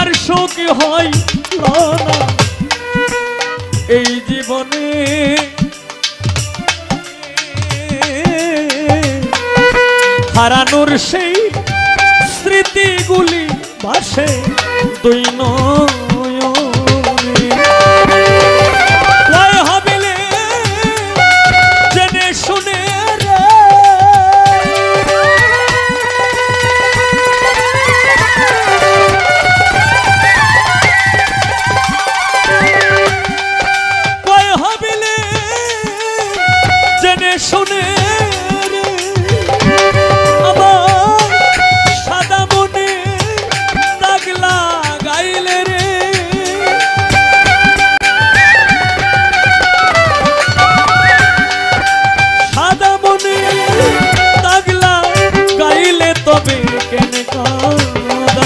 আর সুখ হয় না এই জীবনে। হারানোর সেই স্মৃতিগুলি ভাসে দুই নয়নে।